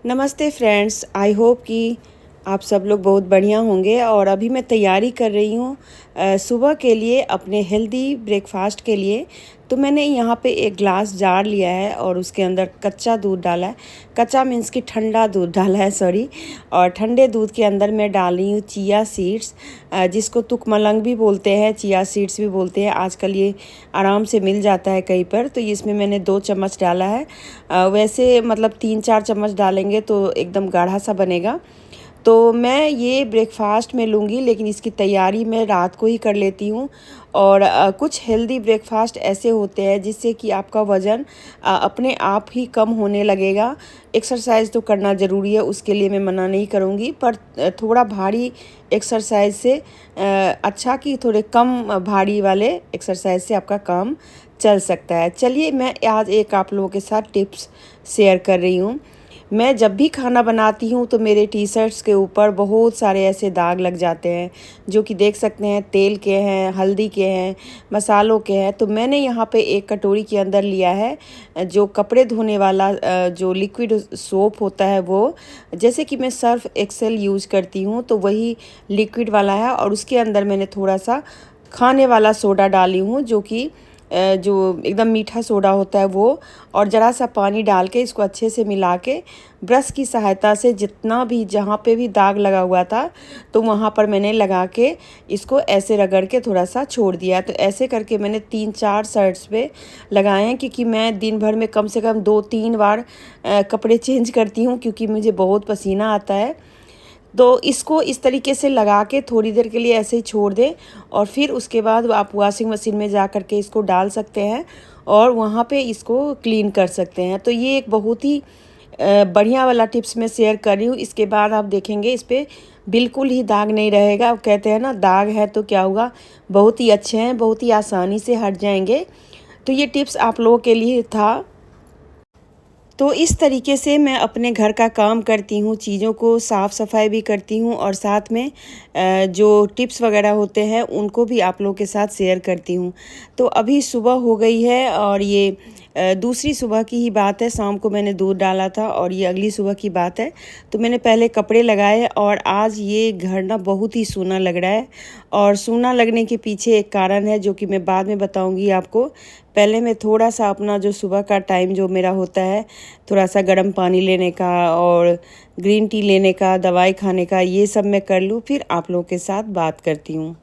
नमस्ते friends, I hope कि आप सब लोग बहुत बढ़िया होंगे। और अभी मैं तैयारी कर रही हूँ सुबह के लिए अपने हेल्दी ब्रेकफास्ट के लिए। तो मैंने यहाँ पे एक ग्लास जार लिया है और उसके अंदर कच्चा दूध डाला है। कच्चा मीन्स कि ठंडा दूध डाला है, सॉरी। और ठंडे दूध के अंदर मैं डाल रही हूँ चिया सीड्स, जिसको तुकमलंग भी बोलते हैं, चिया सीड्स भी बोलते हैं। आजकल ये आराम से मिल जाता है कहीं पर। तो इसमें मैंने 2 चम्मच डाला है। वैसे मतलब 3-4 चम्मच डालेंगे तो एकदम गाढ़ा सा बनेगा। तो मैं ये ब्रेकफास्ट में लूँगी, लेकिन इसकी तैयारी मैं रात को ही कर लेती हूँ। और कुछ हेल्दी ब्रेकफास्ट ऐसे होते हैं जिससे कि आपका वज़न अपने आप ही कम होने लगेगा। एक्सरसाइज तो करना ज़रूरी है, उसके लिए मैं मना नहीं करूँगी, पर थोड़ा भारी एक्सरसाइज से अच्छा कि थोड़े कम भारी वाले एक्सरसाइज से आपका काम चल सकता है। चलिए मैं आज एक आप लोगों के साथ टिप्स शेयर कर रही हूँ। मैं जब भी खाना बनाती हूँ तो मेरे टी शर्ट्स के ऊपर बहुत सारे ऐसे दाग लग जाते हैं, जो कि देख सकते हैं तेल के हैं, हल्दी के हैं, मसालों के हैं। तो मैंने यहाँ पे एक कटोरी के अंदर लिया है जो कपड़े धोने वाला जो लिक्विड सोप होता है, वो जैसे कि मैं सर्फ एक्सेल यूज़ करती हूँ तो वही लिक्विड वाला है। और उसके अंदर मैंने थोड़ा सा खाने वाला सोडा डाली हूँ, जो कि जो एकदम मीठा सोडा होता है वो। और ज़रा सा पानी डाल के इसको अच्छे से मिला के ब्रश की सहायता से जितना भी जहाँ पे भी दाग लगा हुआ था तो वहाँ पर मैंने लगा के इसको ऐसे रगड़ के थोड़ा सा छोड़ दिया। तो ऐसे करके मैंने 3-4 शर्ट्स पे लगाए हैं, क्योंकि मैं दिन भर में कम से कम 2-3 बार कपड़े चेंज करती हूँ, क्योंकि मुझे बहुत पसीना आता है। तो इसको इस तरीके से लगा के थोड़ी देर के लिए ऐसे ही छोड़ दें, और फिर उसके बाद आप वॉशिंग मशीन में जा कर के इसको डाल सकते हैं और वहाँ पे इसको क्लीन कर सकते हैं। तो ये एक बहुत ही बढ़िया वाला टिप्स मैं शेयर कर रही हूँ। इसके बाद आप देखेंगे इस पर बिल्कुल ही दाग नहीं रहेगा। अब कहते हैं ना, दाग है तो क्या हुआ, बहुत ही अच्छे हैं, बहुत ही आसानी से हट जाएंगे। तो ये टिप्स आप लोगों के लिए था। तो इस तरीके से मैं अपने घर का काम करती हूँ, चीज़ों को साफ़ सफाई भी करती हूँ, और साथ में जो टिप्स वगैरह होते हैं उनको भी आप लोगों के साथ शेयर करती हूँ। तो अभी सुबह हो गई है और ये दूसरी सुबह की ही बात है। शाम को मैंने दूध डाला था और ये अगली सुबह की बात है। तो मैंने पहले कपड़े लगाए और आज ये घर ना बहुत ही सूना लग रहा है। और सूना लगने के पीछे एक कारण है जो कि मैं बाद में बताऊंगी आपको। पहले मैं थोड़ा सा अपना जो सुबह का टाइम जो मेरा होता है, थोड़ा सा गर्म पानी लेने का और ग्रीन टी लेने का, दवाई खाने का, ये सब मैं कर लूँ, फिर आप लोगों के साथ बात करती हूँ।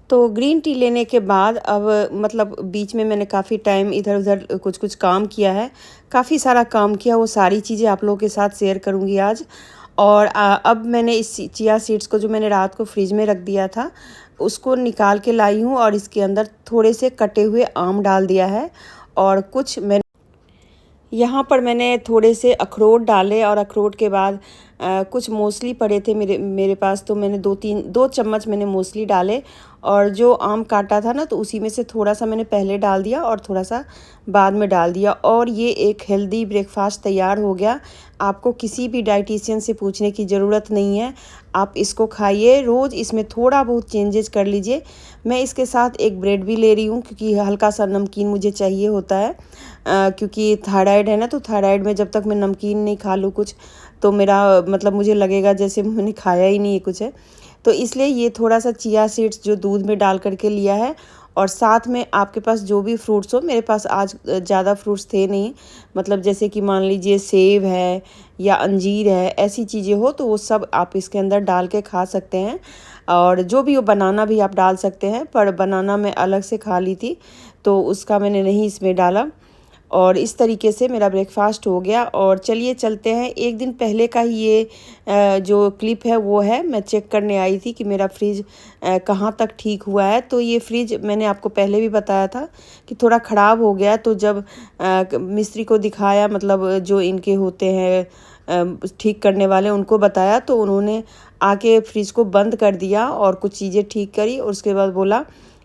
तो ग्रीन टी लेने के बाद अब मतलब बीच में मैंने काफ़ी टाइम इधर उधर कुछ कुछ काम किया है, काफ़ी सारा काम किया। वो सारी चीज़ें आप लोगों के साथ शेयर करूँगी आज। और अब मैंने इस चिया सीड्स को, जो मैंने रात को फ्रिज में रख दिया था, उसको निकाल के लाई हूँ और इसके अंदर थोड़े से कटे हुए आम डाल दिया है। और कुछ मैंने यहाँ पर मैंने थोड़े से अखरोट डाले, और अखरोट के बाद कुछ मूसली पड़े थे मेरे पास, तो मैंने 2 चम्मच मैंने मूसली डाले। और जो आम काटा था ना, तो उसी में से थोड़ा सा मैंने पहले डाल दिया और थोड़ा सा बाद में डाल दिया। और ये एक हेल्दी ब्रेकफास्ट तैयार हो गया। आपको किसी भी डाइटिशियन से पूछने की ज़रूरत नहीं है, आप इसको खाइए। रोज़ इसमें थोड़ा बहुत चेंजेस कर लीजिए। मैं इसके साथ एक ब्रेड भी ले रही हूँ, क्योंकि हल्का सा नमकीन मुझे चाहिए होता है, क्योंकि थायराइड है ना। तो थायराइड में जब तक मैं नमकीन नहीं खा लूँ कुछ, तो मेरा मतलब मुझे लगेगा जैसे मैंने खाया ही नहीं कुछ है। तो इसलिए ये थोड़ा सा चिया सीड्स जो दूध में डाल करके लिया है, और साथ में आपके पास जो भी फ्रूट्स हो, मेरे पास आज ज़्यादा फ्रूट्स थे नहीं, मतलब जैसे कि मान लीजिए सेब है या अंजीर है, ऐसी चीज़ें हो तो वो सब आप इसके अंदर डाल के खा सकते हैं। और जो भी हो, बनाना भी आप डाल सकते हैं, पर बनाना मैं अलग से खा ली थी तो उसका मैंने नहीं इसमें डाला। और इस तरीके से मेरा ब्रेकफास्ट हो गया। और चलिए चलते हैं, एक दिन पहले का ही ये जो क्लिप है वो है, मैं चेक करने आई थी कि मेरा फ्रिज कहाँ तक ठीक हुआ है। तो ये फ्रिज मैंने आपको पहले भी बताया था कि थोड़ा ख़राब हो गया, तो जब मिस्त्री को दिखाया, मतलब जो इनके होते हैं ठीक करने वाले, उनको बताया तो उन्होंने आके फ्रिज को बंद कर दिया और कुछ चीज़ें ठीक करी और उसके बाद बोला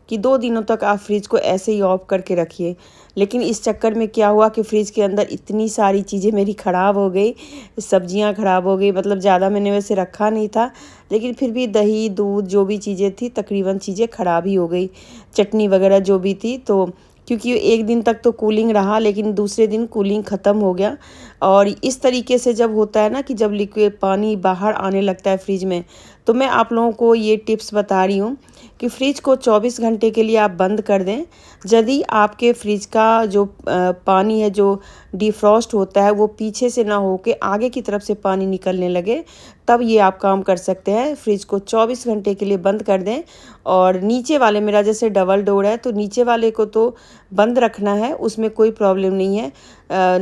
कि 2 दिनों तक आप फ्रिज को ऐसे ही ऑफ करके रखिए। लेकिन इस चक्कर में क्या हुआ कि फ्रिज के अंदर इतनी सारी चीज़ें मेरी ख़राब हो गई, सब्जियां ख़राब हो गई, मतलब ज़्यादा मैंने वैसे रखा नहीं था, लेकिन फिर भी दही दूध जो भी चीज़ें थी तकरीबन चीज़ें ख़राब ही हो गई, चटनी वगैरह जो भी थी। तो क्योंकि एक दिन तक तो कूलिंग रहा, लेकिन दूसरे दिन कूलिंग ख़त्म हो गया। और इस तरीके से जब होता है ना कि जब लिक्विड पानी बाहर आने लगता है फ्रिज में, तो मैं आप लोगों को ये टिप्स बता रही हूँ कि फ्रिज को 24 घंटे के लिए आप बंद कर दें। यदि आपके फ्रिज का जो पानी है, जो डिफ्रॉस्ट होता है, वो पीछे से ना होके आगे की तरफ से पानी निकलने लगे, तब ये आप काम कर सकते हैं। फ्रिज को 24 घंटे के लिए बंद कर दें। और नीचे वाले, मेरा जैसे डबल डोर है तो नीचे वाले को तो बंद रखना है, उसमें कोई प्रॉब्लम नहीं है।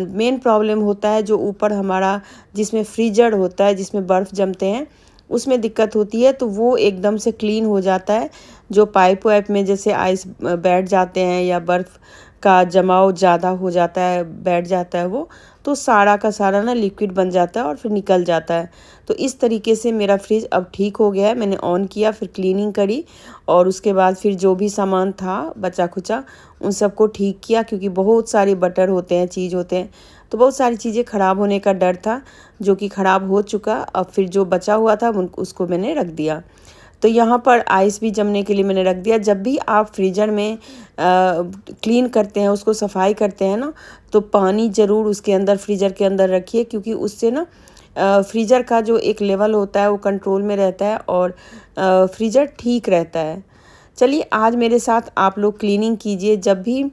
मेन प्रॉब्लम होता है जो ऊपर हमारा, जिसमें फ्रीजर होता है, जिसमें बर्फ़ जमते हैं, उसमें दिक्कत होती है। तो वो एकदम से क्लीन हो जाता है। जो पाइप वाइप में जैसे आइस बैठ जाते हैं या बर्फ़ का जमाव ज़्यादा हो जाता है, बैठ जाता है वो, तो सारा का सारा ना लिक्विड बन जाता है और फिर निकल जाता है। तो इस तरीके से मेरा फ्रिज अब ठीक हो गया है। मैंने ऑन किया, फिर क्लीनिंग करी और उसके बाद फिर जो भी सामान था बचा खुचा उन सबको ठीक किया, क्योंकि बहुत सारे बटर होते हैं, चीज़ होते हैं, तो बहुत सारी चीज़ें ख़राब होने का डर था, जो कि ख़राब हो चुका। अब फिर जो बचा हुआ था उसको मैंने रख दिया। तो यहाँ पर आइस भी जमने के लिए मैंने रख दिया। जब भी आप फ्रीज़र में क्लीन करते हैं, उसको सफाई करते हैं ना, तो पानी ज़रूर उसके अंदर, फ्रीज़र के अंदर रखिए, क्योंकि उससे ना फ्रीज़र का जो एक लेवल होता है वो कंट्रोल में रहता है और फ्रीज़र ठीक रहता है। चलिए आज मेरे साथ आप लोग क्लीनिंग कीजिए। जब भी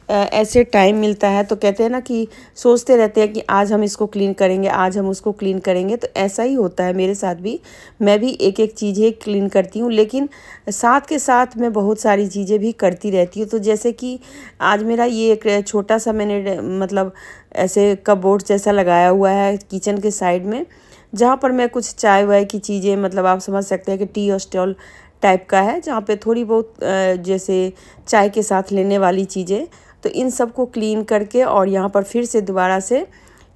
ऐसे टाइम मिलता है तो कहते हैं ना कि सोचते रहते हैं कि आज हम इसको क्लीन करेंगे, आज हम उसको क्लीन करेंगे, तो ऐसा ही होता है मेरे साथ भी। मैं भी एक एक चीज़ें क्लीन करती हूँ, लेकिन साथ के साथ मैं बहुत सारी चीज़ें भी करती रहती हूँ। तो जैसे कि आज मेरा ये एक छोटा सा मैंने मतलब ऐसे कपबोर्ड जैसा लगाया हुआ है किचन के साइड में, जहाँ पर मैं कुछ चाय वाय की चीज़ें, मतलब आप समझ सकते हैं कि टी और स्टॉल टाइप का है, जहाँ पे थोड़ी बहुत जैसे चाय के साथ लेने वाली चीज़ें, तो इन सब को क्लीन करके और यहाँ पर फिर से दोबारा से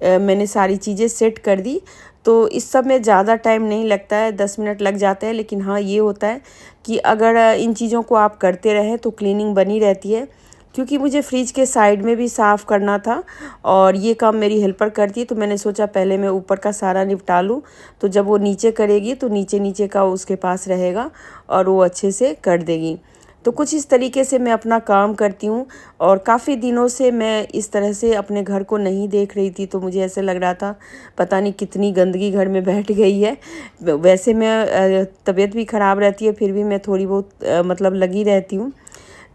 मैंने सारी चीज़ें सेट कर दी। तो इस सब में ज़्यादा टाइम नहीं लगता है, 10 मिनट लग जाते हैं, लेकिन हाँ ये होता है कि अगर इन चीज़ों को आप करते रहें तो क्लीनिंग बनी रहती है। क्योंकि मुझे फ्रिज के साइड में भी साफ़ करना था और ये काम मेरी हेल्पर करती है, तो मैंने सोचा पहले मैं ऊपर का सारा निपटा लूँ, तो जब वो नीचे करेगी तो नीचे नीचे का उसके पास रहेगा और वो अच्छे से कर देगी। तो कुछ इस तरीके से मैं अपना काम करती हूँ। और काफ़ी दिनों से मैं इस तरह से अपने घर को नहीं देख रही थी, तो मुझे ऐसे लग रहा था पता नहीं कितनी गंदगी घर में बैठ गई है। वैसे मैं तबीयत भी ख़राब रहती है, फिर भी मैं थोड़ी बहुत मतलब लगी रहती हूँ।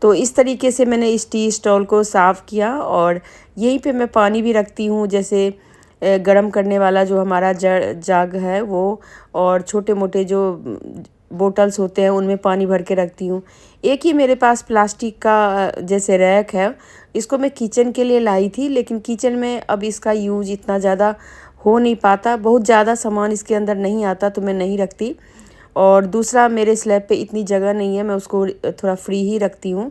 तो इस तरीके से मैंने इस टी स्टॉल को साफ़ किया और यहीं पे मैं पानी भी रखती हूँ, जैसे गरम करने वाला जो हमारा जग है वो, और छोटे मोटे जो बोटल्स होते हैं उनमें पानी भर के रखती हूँ। एक ही मेरे पास प्लास्टिक का जैसे रैक है, इसको मैं किचन के लिए लाई थी, लेकिन किचन में अब इसका यूज इतना ज़्यादा हो नहीं पाता, बहुत ज़्यादा सामान इसके अंदर नहीं आता, तो मैं नहीं रखती। और दूसरा, मेरे स्लैब पे इतनी जगह नहीं है, मैं उसको थोड़ा फ्री ही रखती हूँ।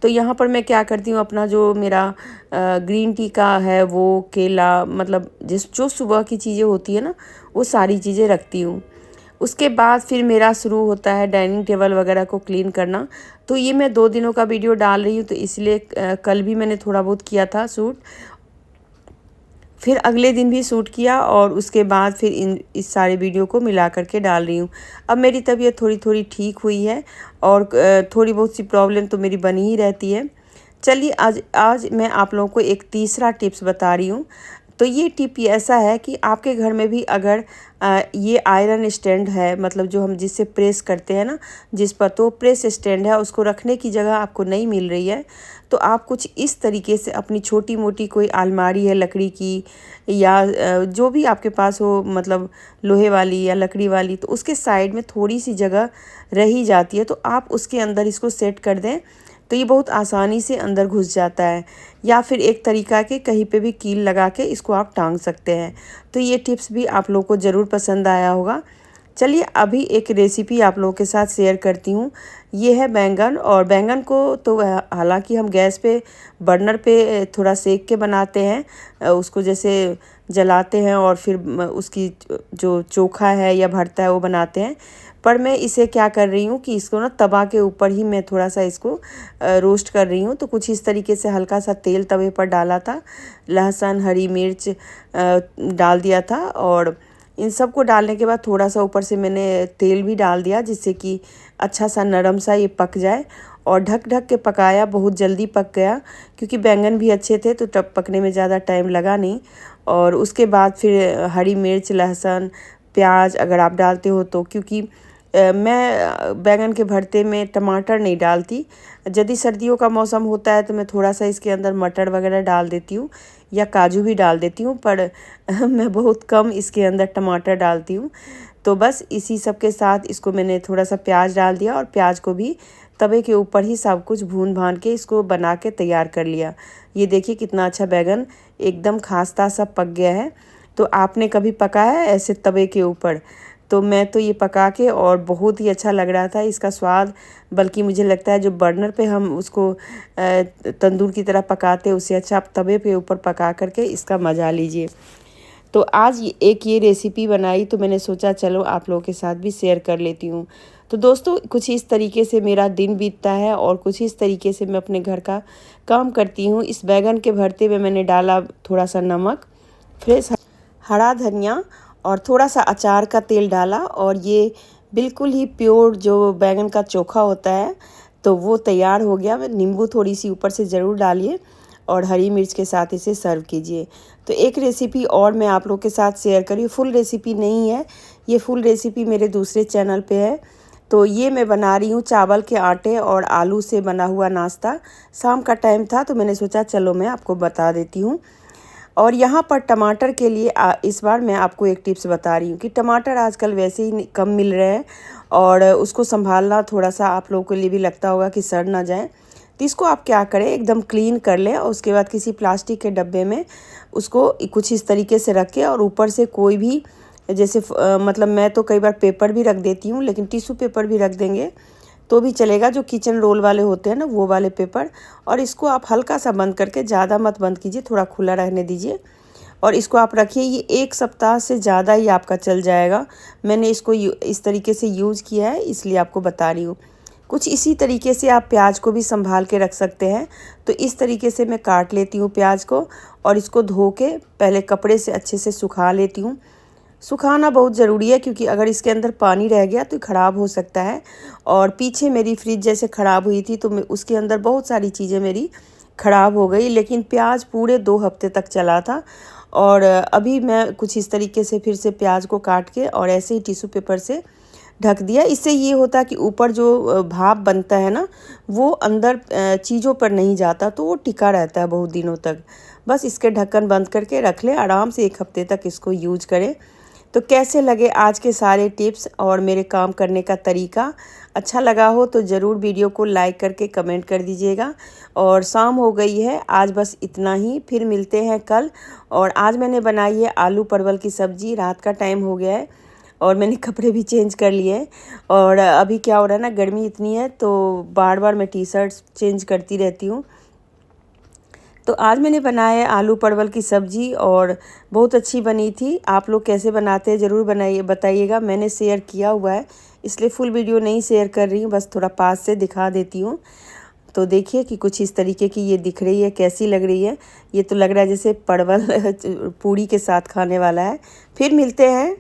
तो यहाँ पर मैं क्या करती हूँ, अपना जो मेरा ग्रीन टी का है वो, केला, मतलब जो सुबह की चीज़ें होती है ना, वो सारी चीज़ें रखती हूँ। उसके बाद फिर मेरा शुरू होता है डाइनिंग टेबल वगैरह को क्लीन करना। तो ये मैं 2 दिनों का वीडियो डाल रही हूँ, तो इसलिए कल भी मैंने थोड़ा बहुत किया था शूट, फिर अगले दिन भी शूट किया और उसके बाद फिर इस सारे वीडियो को मिला करके डाल रही हूँ। अब मेरी तबीयत थोड़ी थोड़ी ठीक हुई है और थोड़ी बहुत सी प्रॉब्लम तो मेरी बनी ही रहती है। चलिए आज मैं आप लोगों को एक तीसरा टिप्स बता रही हूँ। तो ये टिप ऐसा है कि आपके घर में भी अगर ये आयरन स्टैंड है, मतलब जो हम जिससे प्रेस करते हैं ना जिस पर, तो प्रेस स्टैंड है, उसको रखने की जगह आपको नहीं मिल रही है, तो आप कुछ इस तरीके से अपनी छोटी मोटी कोई अलमारी है लकड़ी की या जो भी आपके पास हो, मतलब लोहे वाली या लकड़ी वाली, तो उसके साइड में थोड़ी सी जगह रही जाती है, तो आप उसके अंदर इसको सेट कर दें तो ये बहुत आसानी से अंदर घुस जाता है। या फिर एक तरीका के कहीं पे भी कील लगा के इसको आप टांग सकते हैं। तो ये टिप्स भी आप लोगों को ज़रूर पसंद आया होगा। चलिए अभी एक रेसिपी आप लोगों के साथ शेयर करती हूँ। ये है बैंगन, और बैंगन को तो हालांकि हम गैस पे बर्नर पे थोड़ा सेक के बनाते हैं, उसको जैसे जलाते हैं और फिर उसकी जो चोखा है या भरता है वो बनाते हैं। पर मैं इसे क्या कर रही हूँ कि इसको ना तवा के ऊपर ही मैं थोड़ा सा इसको रोस्ट कर रही हूँ। तो कुछ इस तरीके से हल्का सा तेल तवे पर डाला था, लहसुन हरी मिर्च डाल दिया था, और इन सब को डालने के बाद थोड़ा सा ऊपर से मैंने तेल भी डाल दिया जिससे कि अच्छा सा नरम सा ये पक जाए। और ढक ढक के पकाया, बहुत जल्दी पक गया क्योंकि बैंगन भी अच्छे थे तो तब पकने में ज़्यादा टाइम लगा नहीं। और उसके बाद फिर हरी मिर्च लहसुन प्याज अगर आप डालते हो तो, क्योंकि मैं बैंगन के भरते में टमाटर नहीं डालती। यदि सर्दियों का मौसम होता है तो मैं थोड़ा सा इसके अंदर मटर वगैरह डाल देती हूँ या काजू भी डाल देती हूँ, पर मैं बहुत कम इसके अंदर टमाटर डालती हूँ। तो बस इसी सब के साथ इसको मैंने थोड़ा सा प्याज डाल दिया और प्याज को भी तवे के ऊपर ही सब कुछ भून भान के इसको बना के तैयार कर लिया। ये देखिए कितना अच्छा बैंगन एकदम खास्ता सा पक गया है। तो आपने कभी पकाया है ऐसे तवे के ऊपर? तो मैं तो ये पका के, और बहुत ही अच्छा लग रहा था इसका स्वाद। बल्कि मुझे लगता है जो बर्नर पे हम उसको तंदूर की तरह पकाते हैं उससे अच्छा आप तवे पे ऊपर पका करके इसका मज़ा लीजिए। तो आज एक ये रेसिपी बनाई तो मैंने सोचा चलो आप लोगों के साथ भी शेयर कर लेती हूँ। तो दोस्तों कुछ इस तरीके से मेरा दिन बीतता है और कुछ इस तरीके से मैं अपने घर का काम करती हूँ। इस बैंगन के भरते में मैंने डाला थोड़ा सा नमक, फ्रेश हरा धनिया और थोड़ा सा अचार का तेल डाला, और ये बिल्कुल ही प्योर जो बैंगन का चोखा होता है तो वो तैयार हो गया। नींबू थोड़ी सी ऊपर से ज़रूर डालिए और हरी मिर्च के साथ इसे सर्व कीजिए। तो एक रेसिपी और मैं आप लोग के साथ शेयर करी, फुल रेसिपी नहीं है, ये फुल रेसिपी मेरे दूसरे चैनल पे है। तो ये मैं बना रही हूँ चावल के आटे और आलू से बना हुआ नाश्ता। शाम का टाइम था तो मैंने सोचा चलो मैं आपको बता देती हूँ। और यहाँ पर टमाटर के लिए इस बार मैं आपको एक टिप्स बता रही हूँ कि टमाटर आजकल वैसे ही कम मिल रहे हैं और उसको संभालना थोड़ा सा आप लोगों के लिए भी लगता होगा कि सड़ ना जाए। तो इसको आप क्या करें, एकदम क्लीन कर लें और उसके बाद किसी प्लास्टिक के डब्बे में उसको कुछ इस तरीके से रखें, और ऊपर से कोई भी जैसे मतलब मैं तो कई बार पेपर भी रख देती हूँ, लेकिन टिश्यू पेपर भी रख देंगे तो भी चलेगा, जो किचन रोल वाले होते हैं ना वो वाले पेपर। और इसको आप हल्का सा बंद करके, ज़्यादा मत बंद कीजिए, थोड़ा खुला रहने दीजिए, और इसको आप रखिए। ये 1 सप्ताह से ज़्यादा ही आपका चल जाएगा। मैंने इसको इस तरीके से यूज़ किया है इसलिए आपको बता रही हूँ। कुछ इसी तरीके से आप प्याज को भी संभाल के रख सकते हैं। तो इस तरीके से मैं काट लेती हूँ प्याज को, और इसको धो के पहले कपड़े से अच्छे से सुखा लेती हूँ। सुखाना बहुत ज़रूरी है क्योंकि अगर इसके अंदर पानी रह गया तो ख़राब हो सकता है। और पीछे मेरी फ्रिज जैसे ख़राब हुई थी तो मैं उसके अंदर बहुत सारी चीज़ें मेरी ख़राब हो गई, लेकिन प्याज पूरे 2 हफ्ते तक चला था। और अभी मैं कुछ इस तरीके से फिर से प्याज को काट के और ऐसे ही टिश्यू पेपर से ढक दिया। इससे ये होता है कि ऊपर जो भाप बनता है ना वो अंदर चीज़ों पर नहीं जाता, तो वो टिका रहता है बहुत दिनों तक। बस इसके ढक्कन बंद करके रख लें, आराम से 1 हफ्ते तक इसको यूज करें। तो कैसे लगे आज के सारे टिप्स और मेरे काम करने का तरीका? अच्छा लगा हो तो ज़रूर वीडियो को लाइक करके कमेंट कर दीजिएगा। और शाम हो गई है, आज बस इतना ही, फिर मिलते हैं कल। और आज मैंने बनाई है आलू परवल की सब्ज़ी। रात का टाइम हो गया है और मैंने कपड़े भी चेंज कर लिए हैं। और अभी क्या हो रहा है ना, गर्मी इतनी है तो बार बार मैं टी शर्ट चेंज करती रहती हूँ। तो आज मैंने बनाया है आलू परवल की सब्ज़ी और बहुत अच्छी बनी थी। आप लोग कैसे बनाते हैं ज़रूर बनाइए, बताइएगा। मैंने शेयर किया हुआ है इसलिए फुल वीडियो नहीं शेयर कर रही हूँ, बस थोड़ा पास से दिखा देती हूँ। तो देखिए कि कुछ इस तरीके की ये दिख रही है, कैसी लग रही है? ये तो लग रहा है जैसे परवल पूड़ी के साथ खाने वाला है। फिर मिलते हैं।